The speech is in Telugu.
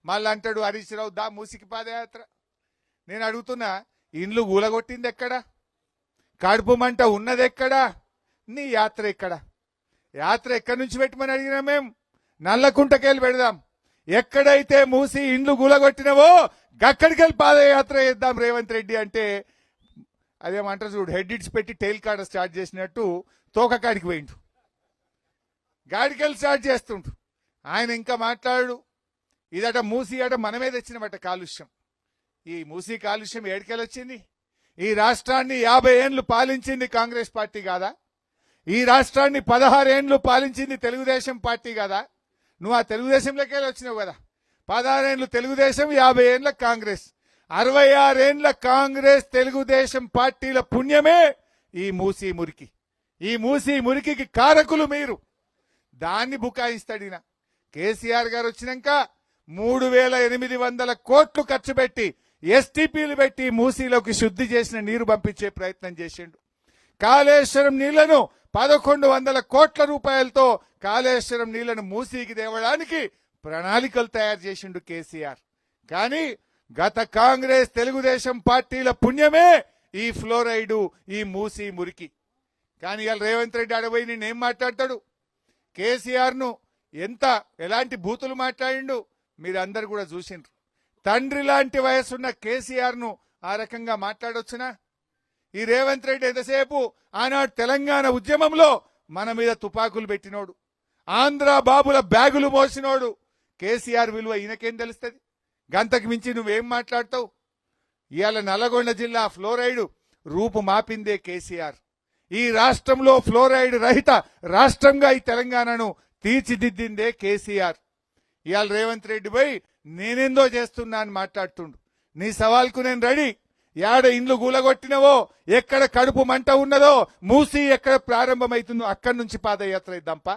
మళ్ళీ అంటాడు హరీష్ రావు దా మూసికి పాదయాత్ర. నేను అడుగుతున్నా, ఇండ్లు గూలగొట్టింది ఎక్కడా? కడుపు మంట ఉన్నది ఎక్కడా? నీ యాత్ర ఎక్కడా? యాత్ర ఎక్కడి నుంచి పెట్టమని అడిగినా మేము? నల్లకుంటకెళ్ళి పెడదాం. ఎక్కడైతే మూసి ఇండ్లు గూలగొట్టినవో గక్కడికెళ్ళి పాదయాత్ర చేద్దాం రేవంత్ రెడ్డి అంటే, అదేమంటారు చూడు, హెడ్ ఇట్స్ పెట్టి టైల్ కాడ స్టార్ట్ చేసినట్టు తోకకాడికి పోయిండు, గాడికెళ్ళి స్టార్ట్ చేస్తుంటు. ఆయన ఇంకా మాట్లాడు, ఇదట మూసి అట మనమే తెచ్చినబట్ట కాలుష్యం. ఈ మూసి కాలుష్యం ఏడికెళ్ళి వచ్చింది? ఈ రాష్ట్రాన్ని 50 ఏండ్లు పాలించింది కాంగ్రెస్ పార్టీ కాదా? ఈ రాష్ట్రాన్ని 16 ఏండ్లు పాలించింది తెలుగుదేశం పార్టీ కాదా? నువ్వు ఆ తెలుగుదేశంలోకి వచ్చినావు కదా. 16 ఏండ్లు తెలుగుదేశం, 50 ఏండ్ల కాంగ్రెస్, 66 ఏండ్ల కాంగ్రెస్ తెలుగుదేశం పార్టీల పుణ్యమే ఈ మూసి మురికి. ఈ మూసి మురికికి కారకులు మీరు. దాన్ని బుకాయిస్తాడిన కేసీఆర్ గారు వచ్చినాక 3800 కోట్లు ఖర్చు పెట్టి ఎస్టీపీలు పెట్టి మూసీలోకి శుద్ధి చేసిన నీరు పంపించే ప్రయత్నం చేసిండు. కాళేశ్వరం నీళ్లను 1100 కోట్ల రూపాయలతో కాళేశ్వరం నీళ్లను మూసీకి తేవడానికి ప్రణాళికలు తయారు చేసిండు కేసీఆర్. కానీ గత కాంగ్రెస్ తెలుగుదేశం పార్టీల పుణ్యమే ఈ ఫ్లోరైడు, ఈ మూసి మురికి. కానీ ఇవాళ రేవంత్ రెడ్డి అడబోయి నేనేం మాట్లాడతాడు? కేసీఆర్ ను ఎలాంటి బూతులు మాట్లాడిండు మీరందరూ కూడా చూసిండ్రు. తండ్రి లాంటి వయసున్న కేసీఆర్ ను ఆ రకంగా మాట్లాడొచ్చునా? ఈ రేవంత్ రెడ్డి ఎంతసేపు ఆనాడు తెలంగాణ ఉద్యమంలో మన మీద తుపాకులు పెట్టినోడు, ఆంధ్ర బాబుల బ్యాగులు మోసినోడు. కేసీఆర్ విలువ ఈయనకేం తెలుస్తుంది? గంతకు మించి నువ్వేం మాట్లాడతావు? ఇవాళ నల్లగొండ జిల్లా ఫ్లోరైడ్ రూపు మాపిందే కేసీఆర్. ఈ రాష్ట్రంలో ఫ్లోరైడ్ రహిత రాష్ట్రంగా ఈ తెలంగాణను తీర్చిదిద్దిందే కేసీఆర్. ఇవాళ రేవంత్ రెడ్డి పోయి నేనేందో చేస్తున్నా అని మాట్లాడుతుండు. నీ సవాల్కు నేను రెడీ. యాడ ఇండ్లు గూలగొట్టినవో, ఎక్కడ కడుపు మంట ఉన్నదో, మూసి ఎక్కడ ప్రారంభమవుతుందో అక్కడి నుంచి పాదయాత్ర ఇద్దాంపా.